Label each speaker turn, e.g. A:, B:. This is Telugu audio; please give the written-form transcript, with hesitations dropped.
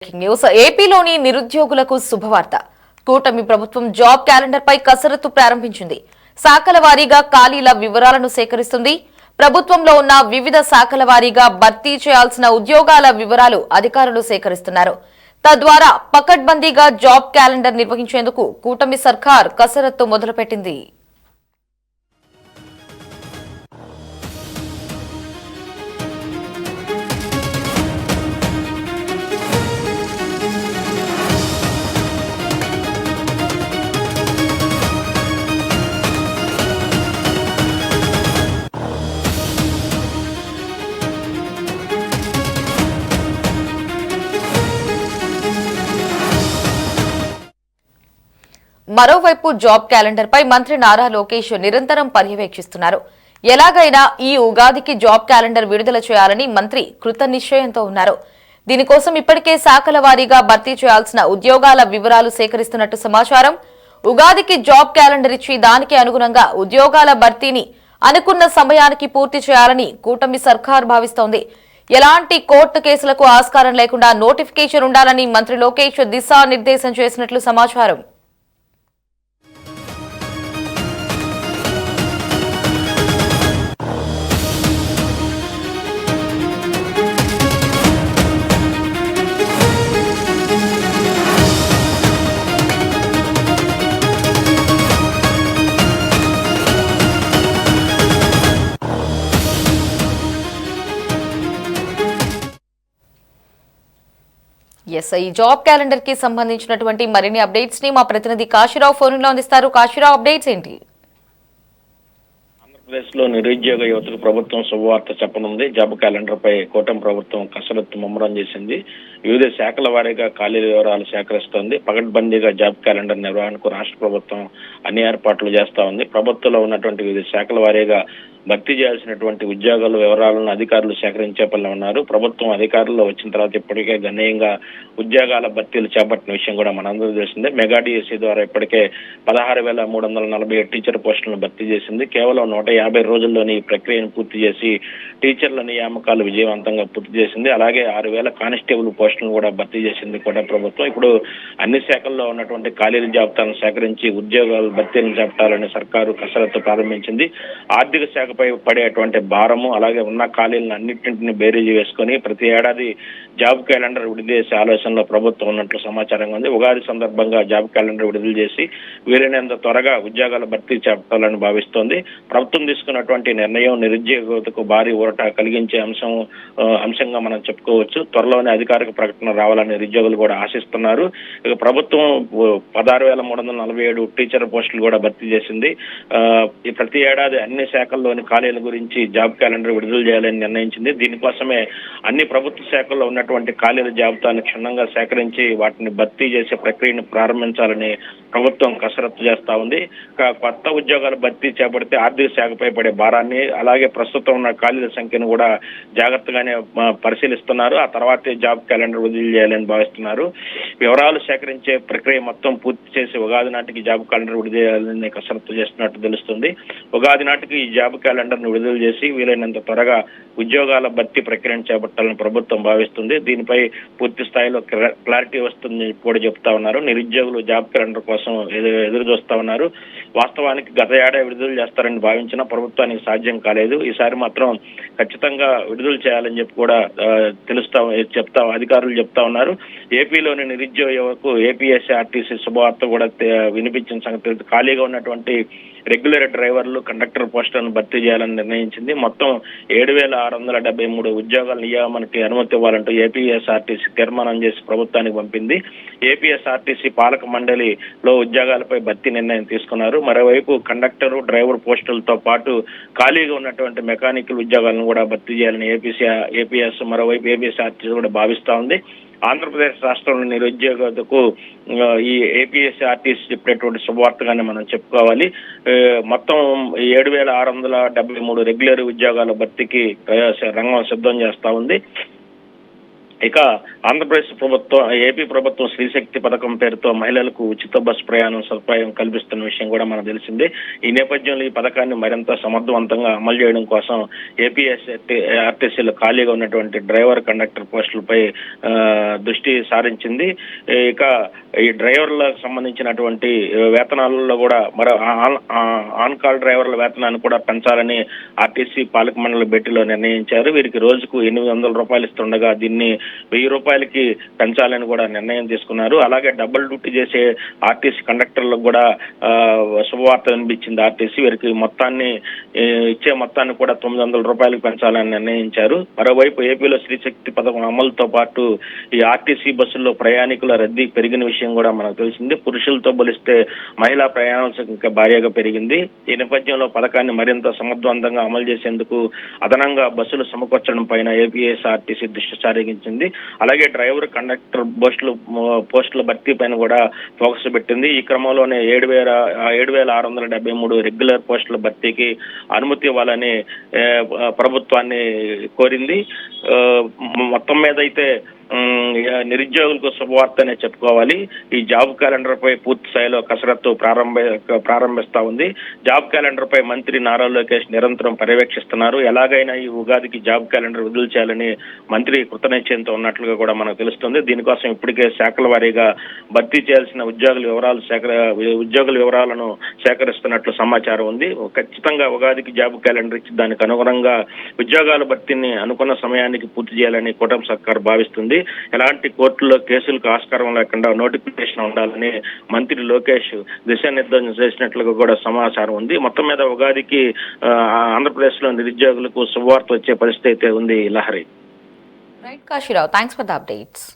A: న్యూస్ ఏపీలోని నిరుద్యోగులకు శుభవార్త. కూటమి ప్రభుత్వం జాబ్ క్యాలెండర్ పై కసరత్తు ప్రారంభించింది. శాఖల వారీగా ఖాళీల వివరాలను సేకరిస్తుంది. ప్రభుత్వంలో ఉన్న వివిధ శాఖల వారీగా భర్తీ చేయాల్సిన ఉద్యోగాల వివరాలు అధికారులు సేకరిస్తున్నారు. తద్వారా పకడ్బందీగా జాబ్ క్యాలెండర్ నిర్వహించేందుకు కూటమి సర్కార్ కసరత్తు మొదలుపెట్టింది. మరోవైపు జాబ్ క్యాలెండర్ పై మంత్రి నారా లోకేష్ నిరంతరం పర్యవేక్షిస్తున్నారు. ఎలాగైనా ఈ ఉగాదికి జాబ్ క్యాలెండర్ విడుదల చేయాలని మంత్రి కృత నిశ్చయంతో ఉన్నారు. దీనికోసం ఇప్పటికే శాఖల వారీగా భర్తీ చేయాల్సిన ఉద్యోగాల వివరాలు సేకరిస్తున్నట్టు సమాచారం. ఉగాదికి జాబ్ క్యాలెండర్ ఇచ్చి దానికి అనుగుణంగా ఉద్యోగాల భర్తీని అనుకున్న సమయానికి పూర్తి చేయాలని కూటమి సర్కార్ భావిస్తోంది. ఎలాంటి కోర్టు కేసులకు ఆస్కారం లేకుండా నోటిఫికేషన్ ఉండాలని మంత్రి లోకేష్ దిశానిర్దేశం చేసినట్లు సమాచారం. ఈ జాబ్ క్యాలెండర్ కి సంబంధించినటువంటి మరిన్ని అప్డేట్స్ ని మా ప్రతినిధి కాశీరావు ఫోన్ లో అందిస్తారు. కాశీరావు, అప్డేట్స్ ఏంటి?
B: ఆంధ్రప్రదేశ్ లో నిరుద్యోగ యువతకు ప్రభుత్వం శుభవార్త చెప్పనుంది. జాబ్ క్యాలెండర్ పై కూటమి ప్రభుత్వం కసరత్తు ముమ్మరం చేసింది. వివిధ శాఖల వారీగా ఖాళీల వివరాలు సేకరిస్తోంది. పకడ్బందీగా జాబ్ క్యాలెండర్ నిర్వహణకు రాష్ట్ర ప్రభుత్వం అన్ని ఏర్పాట్లు చేస్తా ఉంది. ప్రభుత్వంలో ఉన్నటువంటి వివిధ శాఖల వారీగా భర్తీ చేయాల్సినటువంటి ఉద్యోగాల వివరాలను అధికారులు సేకరించే పనిలో ఉన్నారు. ప్రభుత్వం అధికారుల్లో వచ్చిన తర్వాత ఇప్పటికే గణనీయంగా ఉద్యోగాల భర్తీలు చేపట్టిన విషయం కూడా మనందరూ తెలిసిందే. మెగా డిఎస్సీ ద్వారా ఇప్పటికే 16,347 టీచర్ పోస్టులను భర్తీ చేసింది. కేవలం 150 రోజుల్లోని ఈ ప్రక్రియను పూర్తి చేసి టీచర్ల నియామకాలు విజయవంతంగా పూర్తి చేసింది. అలాగే 6,000 కానిస్టేబుల్ పోస్టులను కూడా భర్తీ చేసింది కూడా ప్రభుత్వం. ఇప్పుడు అన్ని శాఖల్లో ఉన్నటువంటి ఖాళీల జాబితాను సేకరించి ఉద్యోగాలు భర్తీలను చేపట్టాలని సర్కారు కసరత్తు ప్రారంభించింది. ఆర్థిక శాఖపై పడేటువంటి భారము అలాగే ఉన్న ఖాళీలను అన్నింటిని బేరీజు వేసుకొని ప్రతి ఏడాది జాబ్ క్యాలెండర్ విడుదల చేసే ఆలోచనలో ప్రభుత్వం ఉన్నట్లు సమాచారంగా ఉంది. ఉగాది సందర్భంగా జాబ్ క్యాలెండర్ విడుదల చేసి వీలైనంత త్వరగా ఉద్యోగాల భర్తీ చేపట్టాలని భావిస్తోంది. ప్రభుత్వం తీసుకున్నటువంటి నిర్ణయం నిరుద్యోగతకు భారీ ఊరట కలిగించే అంశంగా మనం చెప్పుకోవచ్చు. త్వరలోనే అధికారిక ప్రకటన రావాలని నిరుద్యోగులు కూడా ఆశిస్తున్నారు. ఇక ప్రభుత్వం 16,347 టీచర్ పోస్టులు కూడా భర్తీ చేసింది. ప్రతి ఏడాది అన్ని శాఖల్లోని ఖాళీల గురించి జాబ్ క్యాలెండర్ విడుదల చేయాలని నిర్ణయించింది. దీనికోసమే అన్ని ప్రభుత్వ శాఖల్లో ఉన్నటువంటి ఖాళీల జాబితాను క్షుణ్ణంగా సేకరించి వాటిని భర్తీ చేసే ప్రక్రియను ప్రారంభించాలని ప్రభుత్వం కసరత్తు చేస్తా ఉంది. కొత్త ఉద్యోగాల భర్తీ చేపడితే ఆర్థిక శాఖపై పడే భారాన్ని అలాగే ప్రస్తుతం ఉన్న ఖాళీల సంఖ్యను కూడా జాగ్రత్తగానే పరిశీలిస్తున్నారు. ఆ తర్వాతే జాబ్ క్యాలెండర్ విడుదల చేయాలని భావిస్తున్నారు. వివరాలు సేకరించే ప్రక్రియ మొత్తం పూర్తి చేసి ఉగాది నాటికి జాబ్ క్యాలెండర్ విడుదల చేయాలని కసరత్తు చేస్తున్నట్టు తెలుస్తుంది. ఉగాది నాటికి ఈ జాబ్ క్యాలెండర్ ను విడుదల చేసి వీలైనంత త్వరగా ఉద్యోగాల భర్తీ ప్రక్రియను చేపట్టాలని ప్రభుత్వం భావిస్తుంది. దీనిపై పూర్తి స్థాయిలో క్లారిటీ వస్తుంది కూడా చెప్తా ఉన్నారు. నిరుద్యోగులు జాబ్ క్యాలెండర్ కోసం ఎదురు చూస్తా ఉన్నారు. వాస్తవానికి గత ఏడాది విడుదల చేస్తారని భావించినా ప్రభుత్వానికి సాధ్యం కాలేదు. ఈసారి మాత్రం ఖచ్చితంగా విడుదల చేయాలని చెప్పి కూడా అధికారులు చెప్తా ఉన్నారు. ఏపీలోని నిరుద్యోగ యువకు ఏపీఎస్ఆర్టీసీ శుభవార్త కూడా వినిపించిన సంగతి. ఖాళీగా ఉన్నటువంటి రెగ్యులర్ డ్రైవర్లు కండక్టర్ పోస్టులను భర్తీ చేయాలని నిర్ణయించింది. మొత్తం 7,673 ఉద్యోగాల నియామకానికి అనుమతి ఇవ్వాలంటూ ఏపీఎస్ఆర్టీసీ తీర్మానం చేసి ప్రభుత్వానికి పంపింది. ఏపీఎస్ఆర్టీసీ పాలక మండలిలో ఉద్యోగాలపై భర్తీ నిర్ణయం తీసుకున్నారు. మరోవైపు కండక్టరు డ్రైవర్ పోస్టులతో పాటు ఖాళీగా ఉన్నటువంటి మెకానికల్ ఉద్యోగాలను కూడా భర్తీ చేయాలని ఏపీఎస్ మరోవైపు ఏపీఎస్ఆర్టీసీ కూడా భావిస్తా ఉంది. ఆంధ్రప్రదేశ్ రాష్ట్రంలో నిరుద్యోగతకు ఈ ఏపీఎస్ఆర్టీసీ చెప్పినటువంటి శుభవార్తగానే మనం చెప్పుకోవాలి. మొత్తం 7,673 రెగ్యులర్ ఉద్యోగాల భర్తీకి రంగం సిద్ధం చేస్తా ఉంది. ఇక ఆంధ్రప్రదేశ్ ప్రభుత్వం, ఏపీ ప్రభుత్వం స్త్రీశక్తి పథకం పేరుతో మహిళలకు ఉచిత బస్సు ప్రయాణం సదుపాయం కల్పిస్తున్న విషయం కూడా మనకు తెలిసిందే. ఈ నేపథ్యంలో ఈ పథకాన్ని మరింత సమర్థవంతంగా అమలు చేయడం కోసం ఏపీఎస్ఆర్టీసీలో ఖాళీగా ఉన్నటువంటి డ్రైవర్, కండక్టర్ పోస్టులపై దృష్టి సారించింది. ఇక ఈ డ్రైవర్లకు సంబంధించినటువంటి వేతనాలలో కూడా మరో ఆన్ కాల్ డ్రైవర్ల వేతనాన్ని కూడా పెంచాలని ఆర్టీసీ పాలక మండలి భేటీలో నిర్ణయించారు. వీరికి రోజుకు 800 రూపాయలు ఇస్తుండగా దీన్ని 1000 రూపాయలకి పెంచాలని కూడా నిర్ణయం తీసుకున్నారు. అలాగే డబుల్ డ్యూటీ చేసే ఆర్టీసీ కండక్టర్లకు కూడా శుభవార్త వినిపించింది ఆర్టీసీ. వీరికి ఇచ్చే మొత్తాన్ని కూడా 900 రూపాయలకు పెంచాలని నిర్ణయించారు. మరోవైపు ఏపీలో స్త్రీశక్తి పథకం అమలుతో పాటు ఈ ఆర్టీసీ బస్సుల్లో ప్రయాణికుల రద్దీ పెరిగిన విషయం కూడా మనకు తెలిసింది. పురుషులతో పోలిస్తే మహిళా ప్రయాణాల సంఖ్య భారీగా పెరిగింది. ఈ నేపథ్యంలో పథకాన్ని మరింత సమర్థవంతంగా అమలు చేసేందుకు అదనంగా బస్సులు సమకూర్చడం పైన ఏపీఎస్ఆర్టీసీ దృష్టి సారించింది. అలాగే డ్రైవర్, కండక్టర్ పోస్టుల భర్తీ పైన కూడా ఫోకస్ పెట్టింది. ఈ క్రమంలోనే 7,673 రెగ్యులర్ పోస్టుల భర్తీకి అనుమతి ఇవ్వాలని ప్రభుత్వాన్ని కోరింది. మొత్తం మీద అయితే నిరుద్యోగులకు శుభవార్తనే చెప్పుకోవాలి. ఈ జాబ్ క్యాలెండర్ పై పూర్తి స్థాయిలో కసరత్తు ప్రారంభిస్తా ఉంది. జాబ్ క్యాలెండర్ పై మంత్రి నారా లోకేష్ నిరంతరం పర్యవేక్షిస్తున్నారు. ఎలాగైనా ఈ ఉగాదికి జాబ్ క్యాలెండర్ విడుదల చేయాలని మంత్రి కృతనిశ్చయంతో ఉన్నట్లుగా కూడా మనకు తెలుస్తుంది. దీనికోసం ఇప్పటికే శాఖల వారీగా భర్తీ చేయాల్సిన ఉద్యోగుల వివరాలను సేకరిస్తున్నట్లు సమాచారం ఉంది. ఖచ్చితంగా ఉగాదికి జాబ్ క్యాలెండర్ ఇచ్చి దానికి అనుగుణంగా ఉద్యోగాల భర్తీని అనుకున్న సమయానికి పూర్తి చేయాలని కూటమి సర్కార్ భావిస్తుంది. ఎలాంటి కోర్టులో కేసులకు ఆస్కారం లేకుండా నోటిఫికేషన్ ఉండాలని మంత్రి లోకేష్ దిశానిర్దేశం చేసినట్లుగా కూడా సమాచారం ఉంది. మొత్తం మీద ఉగాదికి ఆంధ్రప్రదేశ్ లో నిరుద్యోగులకు శుభవార్త వచ్చే పరిస్థితి అయితే ఉంది. Lahari.
A: Right Kasirao, thanks for the updates.